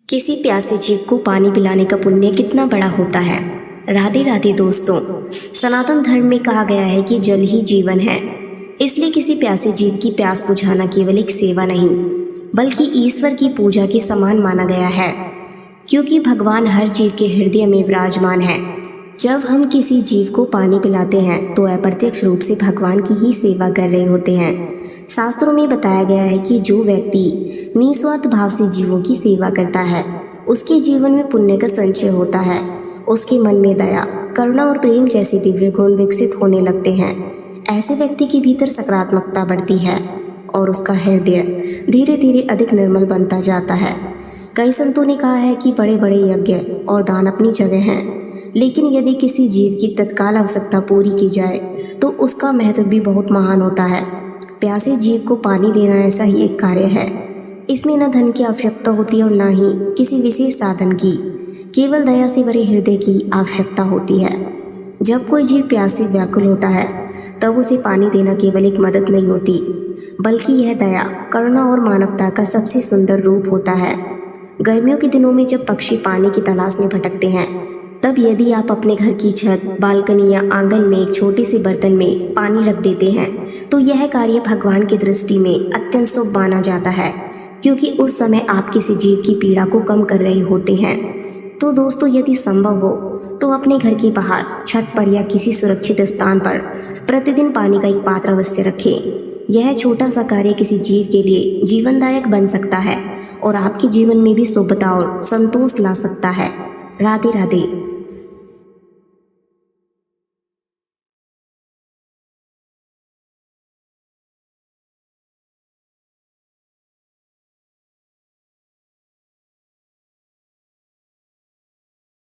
किसी प्यासे जीव को पानी पिलाने का पुण्य कितना बड़ा होता है। राधे राधे दोस्तों, सनातन धर्म में कहा गया है कि जल ही जीवन है। इसलिए किसी प्यासे जीव की प्यास बुझाना केवल एक सेवा नहीं बल्कि ईश्वर की पूजा के समान माना गया है, क्योंकि भगवान हर जीव के हृदय में विराजमान है। जब हम किसी जीव को पानी पिलाते हैं तो अप्रत्यक्ष रूप से भगवान की ही सेवा कर रहे होते हैं। शास्त्रों में बताया गया है कि जो व्यक्ति निस्वार्थ भाव से जीवों की सेवा करता है उसके जीवन में पुण्य का संचय होता है। उसके मन में दया, करुणा और प्रेम जैसे दिव्य गुण विकसित होने लगते हैं। ऐसे व्यक्ति के भीतर सकारात्मकता बढ़ती है और उसका हृदय धीरे धीरे अधिक निर्मल बनता जाता है। कई संतों ने कहा है कि बड़े बड़े यज्ञ और दान अपनी जगह हैं, लेकिन यदि किसी जीव की तत्काल आवश्यकता पूरी की जाए तो उसका महत्व भी बहुत महान होता है। प्यासे जीव को पानी देना ऐसा ही एक कार्य है। इसमें न धन की आवश्यकता होती है और न ही किसी विशेष साधन की, केवल दया से भरे हृदय की आवश्यकता होती है। जब कोई जीव प्यास से व्याकुल होता है तब उसे पानी देना केवल एक मदद नहीं होती, बल्कि यह दया, करुणा और मानवता का सबसे सुंदर रूप होता है। गर्मियों के दिनों में जब पक्षी पानी की तलाश में भटकते हैं, तब यदि आप अपने घर की छत, बालकनी या आंगन में एक छोटे से बर्तन में पानी रख देते हैं तो यह कार्य भगवान की दृष्टि में अत्यंत शुभ माना जाता है, क्योंकि उस समय आप किसी जीव की पीड़ा को कम कर रहे होते हैं। तो दोस्तों, यदि संभव हो तो अपने घर के बाहर, छत पर या किसी सुरक्षित स्थान पर प्रतिदिन पानी का एक पात्र अवश्य रखें। यह छोटा सा कार्य किसी जीव के लिए जीवनदायक बन सकता है और आपके जीवन में भी शुभता और संतोष ला सकता है। राधे राधे।